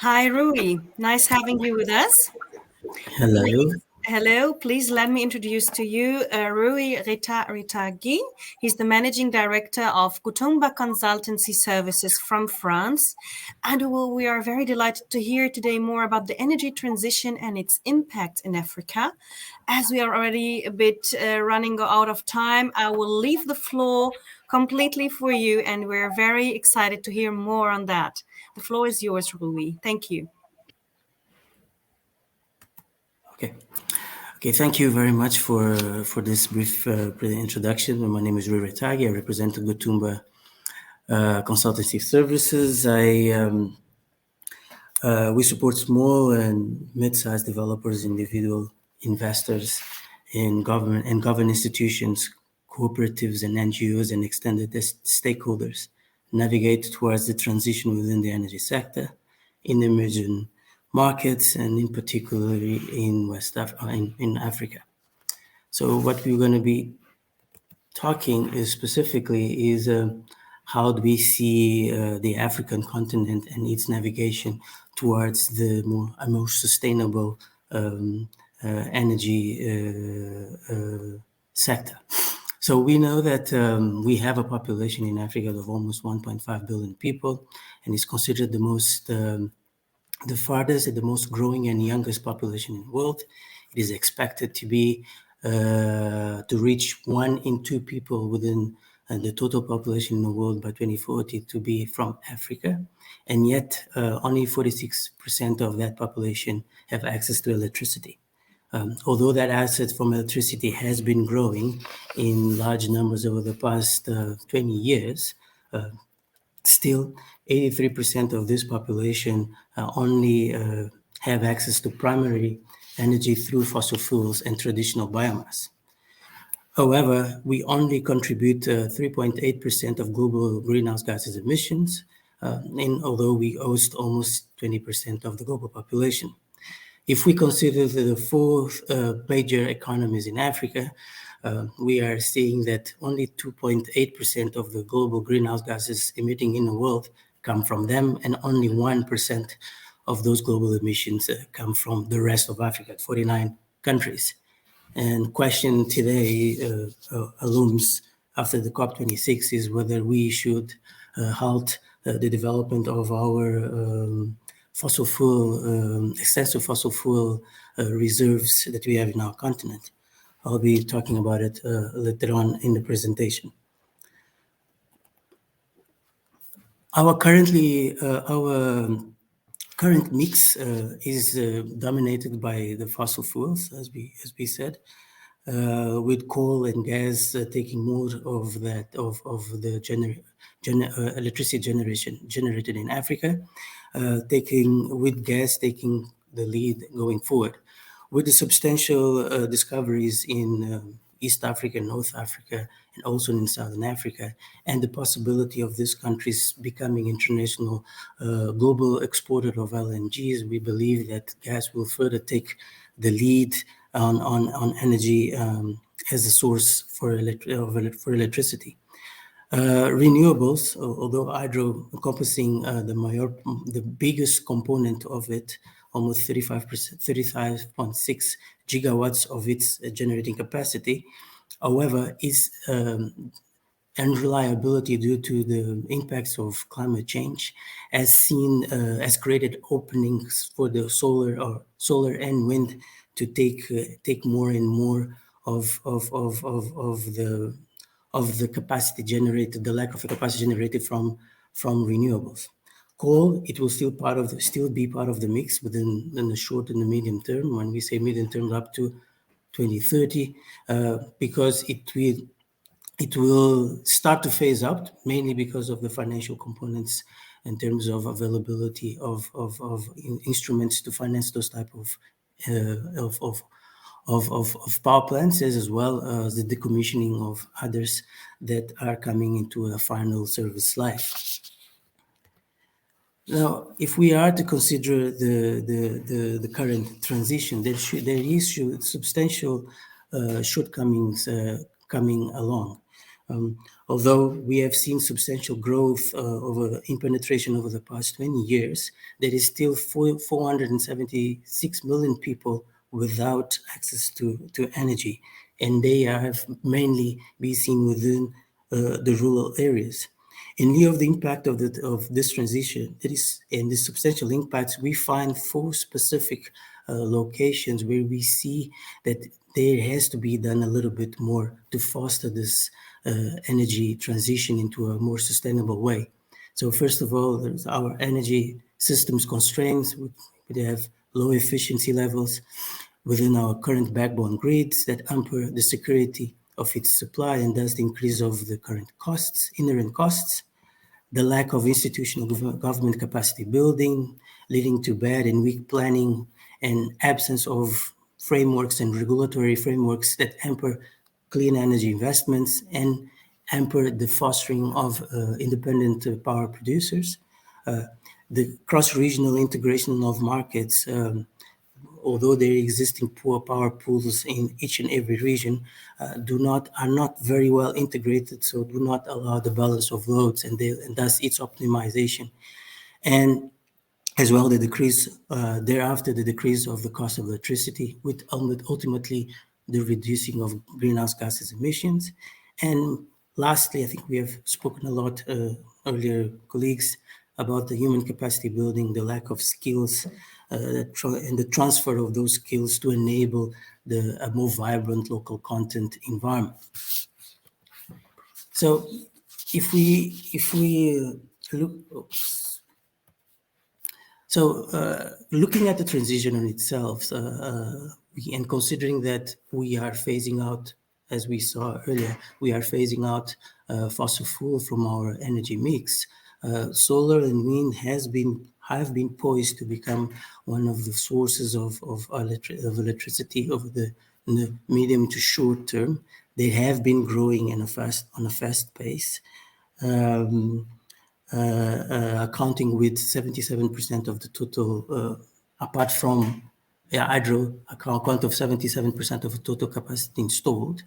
Hi, Rui. Nice having you with us. Hello. Hello, please let me introduce to you Rui Retagi. He's the managing director of Guthumba Consultancy Services from France. And we are very delighted to hear today more about the energy transition and its impact in Africa. As we are already a bit running out of time, I will leave the floor completely for you, and we're very excited to hear more on that. The floor is yours, Rui. Thank you. Okay. Okay. Thank you very much for this brief introduction. My name is Rui Retagi. I represent the Guthumba Consultancy Services. We support small and mid-sized developers, individual investors, in government institutions, cooperatives, and NGOs, and extended stakeholders navigate towards the transition within the energy sector in emerging markets, and in particularly in in Africa. So what we're going to be talking is specifically is how do we see the African continent and its navigation towards the more sustainable energy sector. So we know that we have a population in Africa of almost 1.5 billion people, and it's considered the farthest and the most growing and youngest population in the world. It is expected to be to reach 1 in 2 people within the total population in the world by 2040 to be from Africa, and yet only 46% of that population have access to electricity. Although that access from electricity has been growing in large numbers over the past 20 years, still 83% of this population only have access to primary energy through fossil fuels and traditional biomass. However, we only contribute 3.8% of global greenhouse gases emissions, and although we host almost 20% of the global population. If we consider the 4 major economies in Africa, we are seeing that only 2.8% of the global greenhouse gases emitting in the world come from them, and only 1% of those global emissions come from the rest of Africa, 49 countries. And question today looms after the COP26 is whether we should halt the development of our extensive fossil fuel reserves that we have in our continent. I'll be talking about it later on in the presentation. Our current mix is dominated by the fossil fuels, as we said, with coal and gas taking more of the electricity generation generated in Africa, with gas taking the lead going forward. With the substantial discoveries in East Africa, North Africa, and also in Southern Africa, and the possibility of these countries becoming international global exporter of LNGs, we believe that gas will further take the lead on energy as a source for electricity. Renewables, although hydro encompassing the biggest component of it, almost 35.6 gigawatts of its generating capacity, however, is unreliability due to the impacts of climate change has created openings for the solar and wind to take more and more of the capacity generated, the lack of capacity generated from renewables. Coal, it will still be part of the mix within the short and the medium term. When we say medium term, up to 2030, because it will start to phase out, mainly because of the financial components in terms of availability of instruments to finance those type of power plants, as well as the decommissioning of others that are coming into a final service life. Now, if we are to consider the current transition, there is substantial shortcomings coming along. Although we have seen substantial growth in penetration over the past 20 years, there is still 476 million people without access to energy, and they have mainly been seen within the rural areas. In view of the impact of this transition, and the substantial impacts, we find 4 specific locations where we see that there has to be done a little bit more to foster this energy transition into a more sustainable way. So first of all, there's our energy systems constraints. We have low efficiency levels within our current backbone grids that hamper the security of its supply and thus the increase of the current costs, inherent costs. The lack of institutional government capacity building, leading to bad and weak planning and absence of frameworks and regulatory frameworks that hamper clean energy investments and hamper the fostering of independent power producers. The cross-regional integration of markets, although there are existing poor power pools in each and every region, are not very well integrated, so do not allow the balance of loads and thus its optimization. And as well, the decrease thereafter, the decrease of the cost of electricity, with ultimately the reducing of greenhouse gases emissions. And lastly, I think we have spoken a lot earlier, colleagues, about the human capacity building, the lack of skills, and the transfer of those skills to enable a more vibrant local content environment. So if we look, looking at the transition in itself, and considering that we are phasing out, as we saw earlier, we are phasing out fossil fuel from our energy mix. Solar and wind have been poised to become one of the sources of electricity over in the medium to short term. They have been growing on a fast pace. Accounting with 77% of the total, apart from hydro, account of 77% of the total capacity installed.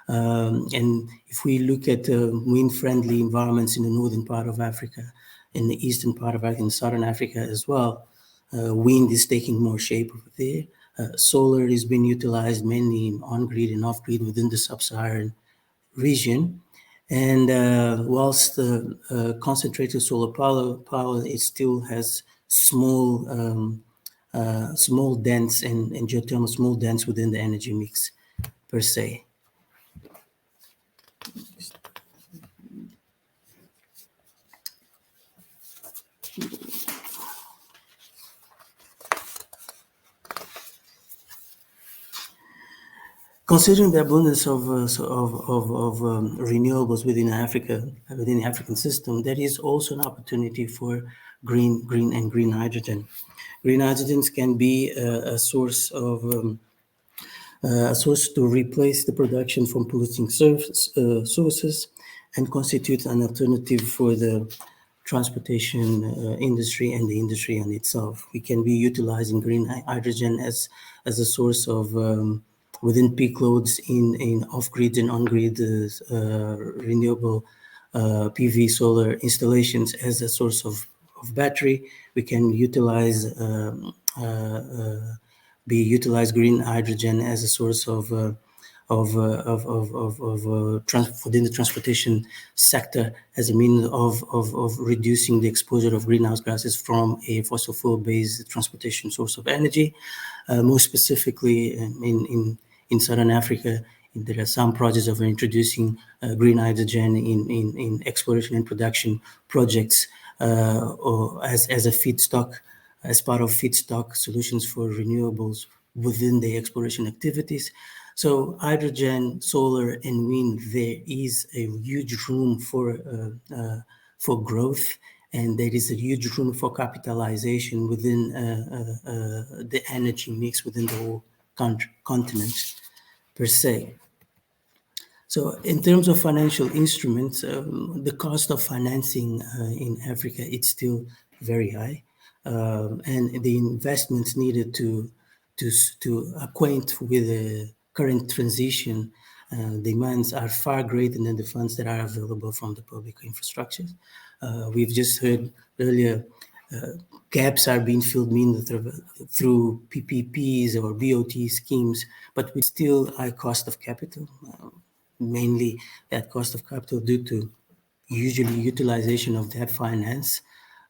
And if we look at wind-friendly environments in the northern part of Africa, in the eastern part of Africa, in southern Africa as well, wind is taking more shape over there. Solar is being utilized mainly on-grid and off-grid within the sub-Saharan region. And whilst concentrated solar power, it still has small dents and geothermal small dents within the energy mix per se. Considering the abundance of renewables within Africa, within the African system, there is also an opportunity for green hydrogen. Green hydrogens can be a source to replace the production from polluting sources and constitute an alternative for the transportation industry and the industry in itself. We can be utilizing green hydrogen as a source of within peak loads in off-grid and on-grid renewable PV solar installations as a source of battery. We can utilize green hydrogen as a source within the transportation sector as a means of reducing the exposure of greenhouse gases from a fossil fuel-based transportation source of energy. More specifically, in Southern Africa, there are some projects of introducing green hydrogen in exploration and production projects or as a feedstock, as part of feedstock solutions for renewables within the exploration activities. So hydrogen, solar, and wind, there is a huge room for growth, and there is a huge room for capitalization within the energy mix within the whole continent per se. So in terms of financial instruments, the cost of financing in Africa, it's still very high. And the investments needed to acquaint with the current transition demands are far greater than the funds that are available from the public infrastructures. We've just heard earlier gaps are being filled through PPPs or BOT schemes, but with still high cost of capital, mainly that cost of capital due to usually utilization of debt finance,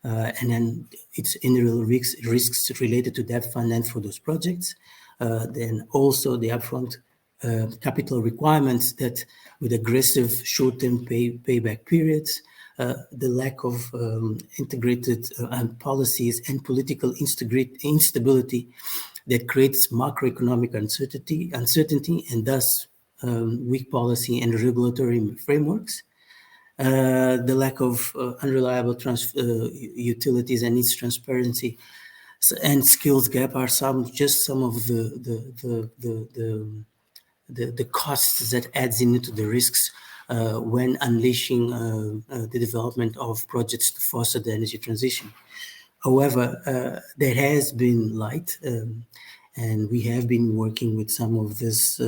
and then it's general risks related to debt finance for those projects. Then also the upfront capital requirements that with aggressive short-term payback periods, the lack of integrated policies and political instability that creates macroeconomic uncertainty and thus weak policy and regulatory frameworks. The lack of unreliable utilities and its transparency and skills gap are some of the costs that adds into the risks when unleashing the development of projects to foster the energy transition. However, there has been light, and we have been working with some of these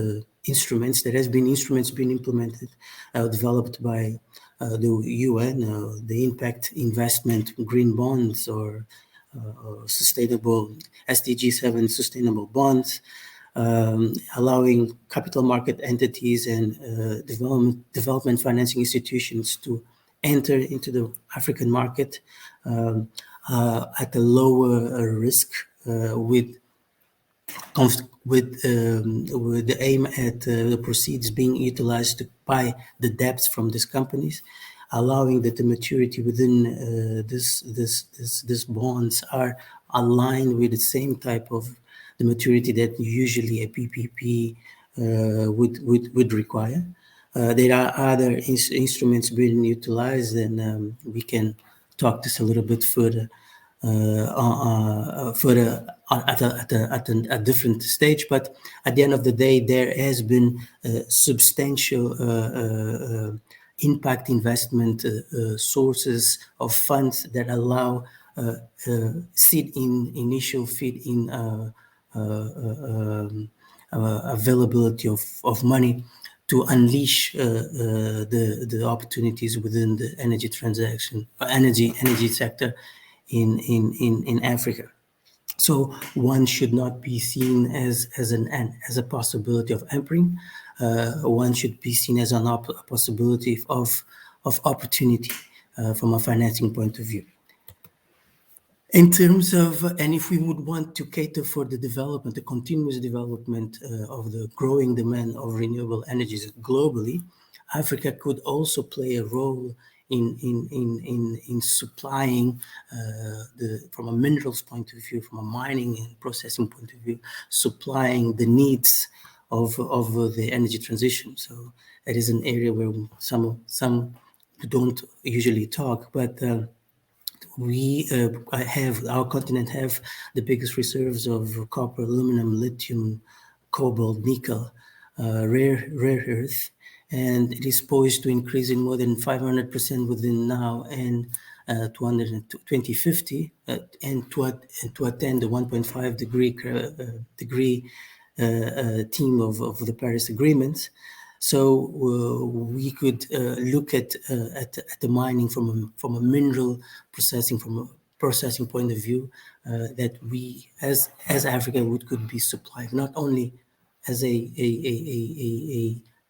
instruments. There has been instruments being implemented, developed by the UN, the impact investment green bonds or sustainable SDG 7 sustainable bonds, allowing capital market entities and development financing institutions to enter into the African market at a lower risk with the aim at the proceeds being utilized to buy the debts from these companies, allowing that the maturity within these bonds are aligned with the same type of the maturity that usually a PPP would require. There are other instruments being utilized, and we can talk this a little bit further at a different stage. But at the end of the day, there has been substantial impact investment sources of funds that allow initial feed-in availability of money to unleash the opportunities within the energy sector in Africa. So one should not be seen as a possibility of emptying. One should be seen as a possibility of opportunity from a financing point of view. In terms of, and if we would want to cater for the development, the continuous development of the growing demand of renewable energies globally, Africa could also play a role in supplying from a minerals point of view, from a mining and processing point of view, supplying the needs of the energy transition. So that is an area where some don't usually talk, but our continent have the biggest reserves of copper, aluminum, lithium, cobalt, nickel, rare earth, and it is poised to increase in more than 500% within now and 2050, and to attend the 1.5 degree theme of the Paris Agreement. So we could look at the mining from a mineral processing, from a processing point of view, that we as Africa could be supplied not only as a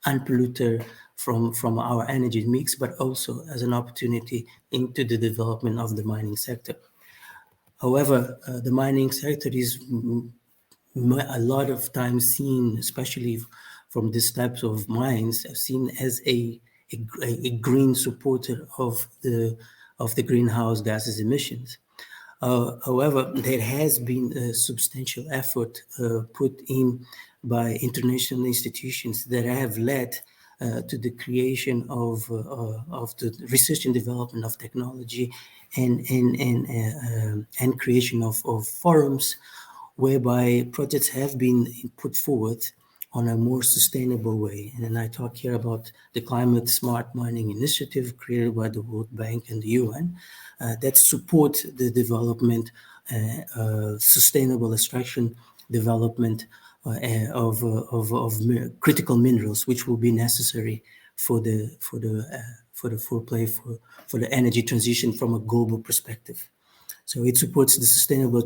unpolluter from our energy mix, but also as an opportunity into the development of the mining sector. However, the mining sector is a lot of times seen, especially from these types of mines, seen as a green supporter of the greenhouse gases emissions. However, there has been a substantial effort put in by international institutions that have led to the creation of the research and development of technology and creation of forums whereby projects have been put forward on a more sustainable way. And I talk here about the Climate Smart Mining Initiative created by the World Bank and the UN that support the development, sustainable extraction development critical minerals, which will be necessary for the foreplay for the energy transition from a global perspective. So it supports the sustainable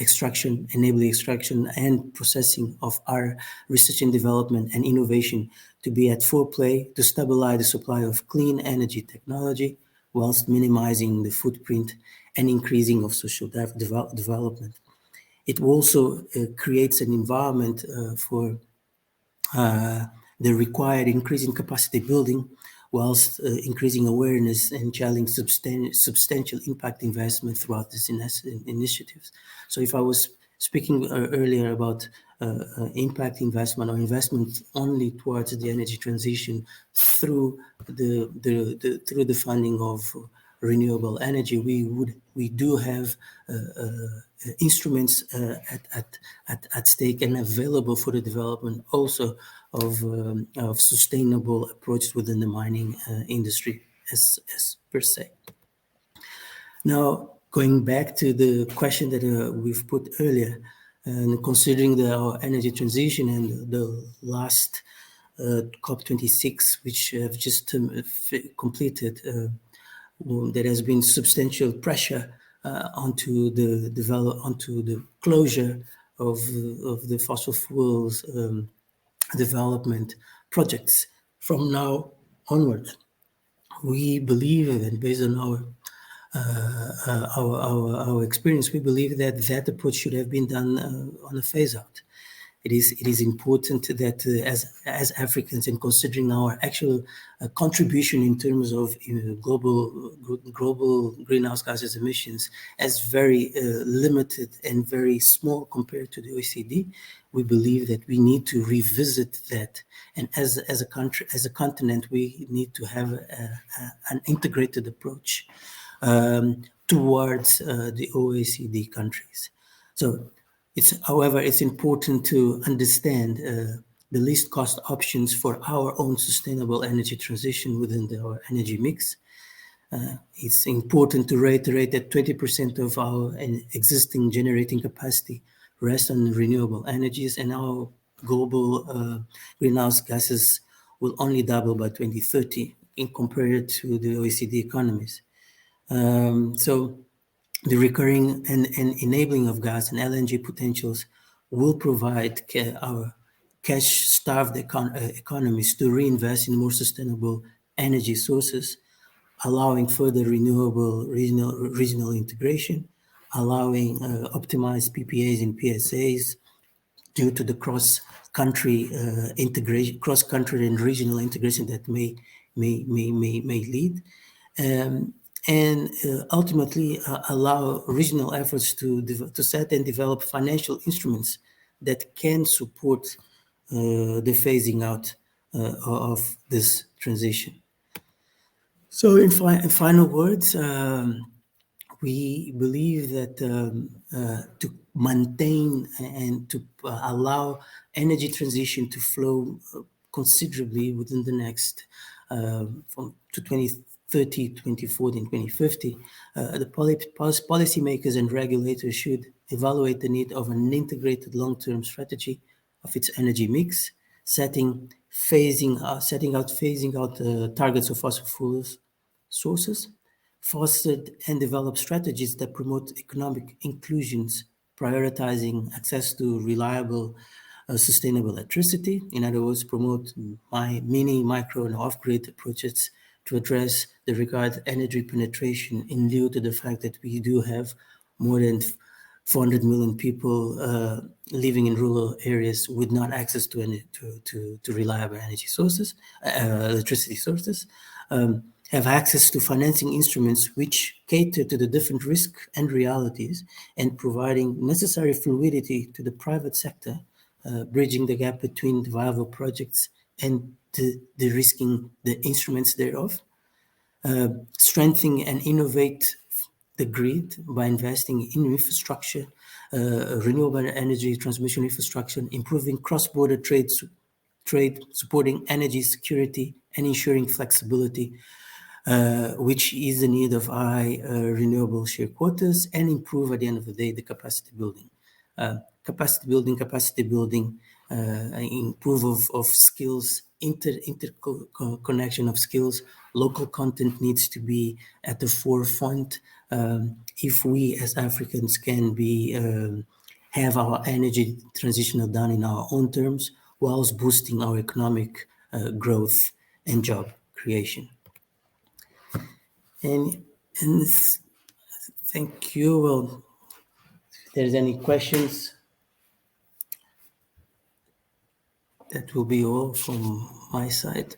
extraction, enabling extraction and processing of our research and development and innovation to be at full play to stabilize the supply of clean energy technology whilst minimizing the footprint and increasing of social development. It also creates an environment for the required increase in capacity building whilst increasing awareness and challenging substantial impact investment throughout these initiatives. So if I was speaking earlier about impact investment or investment only towards the energy transition through the funding of renewable energy, we do have instruments at stake and available for the development also of sustainable approaches within the mining industry as per se. Now, going back to the question that we've put earlier, and considering our energy transition and the last COP26, which have just completed, there has been substantial pressure onto the closure of the fossil fuels development projects from now onwards. We believe, and based on our experience, we believe that approach should have been done on a phase out. It is important that as Africans, and considering our actual contribution in terms of global greenhouse gases emissions as very limited and very small compared to the OECD, we believe that we need to revisit that. And as a country, as a continent, we need to have an integrated approach towards the OECD countries. So, however, it's important to understand the least cost options for our own sustainable energy transition within our energy mix. It's important to reiterate that 20% of our existing generating capacity rests on renewable energies, and our global greenhouse gases will only double by 2030 in compared to the OECD economies. So the recurring and enabling of gas and LNG potentials will provide our cash-starved economies to reinvest in more sustainable energy sources, allowing further renewable regional integration, allowing optimized PPAs and PSAs due to the cross-country integration, cross-country and regional integration that may lead. And ultimately allow regional efforts to set and develop financial instruments that can support the phasing out of this transition. So in final words, we believe that to maintain and to allow energy transition to flow considerably within the next from to 2030, 2040, and 2050, the policymakers and regulators should evaluate the need of an integrated long-term strategy of its energy mix, setting out targets of fossil fuels sources, fostered and developed strategies that promote economic inclusions, prioritizing access to reliable, sustainable electricity. In other words, promote mini, micro, and off-grid approaches to address the required energy penetration in lieu to the fact that we do have more than 400 million people living in rural areas with not access to reliable energy sources, electricity sources, have access to financing instruments which cater to the different risks and realities, and providing necessary fluidity to the private sector, bridging the gap between the viable projects and the risking the instruments thereof, strengthening and innovate the grid by investing in infrastructure, renewable energy transmission infrastructure, improving cross-border trade, supporting energy security, and ensuring flexibility, which is the need of high renewable share quotas, and improve at the end of the day the capacity building. capacity building, improve of skills, interconnection of skills. Local content needs to be at the forefront. If we as Africans can be have our energy transitional done in our own terms, whilst boosting our economic growth and job creation. And thank you. Well, if there's any questions, that will be all from my side.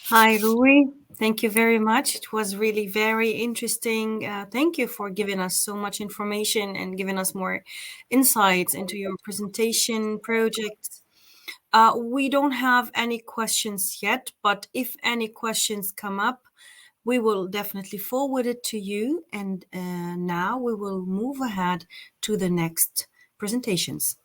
Hi, Rui. Thank you very much. It was really very interesting. Thank you for giving us so much information and giving us more insights into your presentation project. We don't have any questions yet, but if any questions come up, we will definitely forward it to you. And now we will move ahead to the next presentations.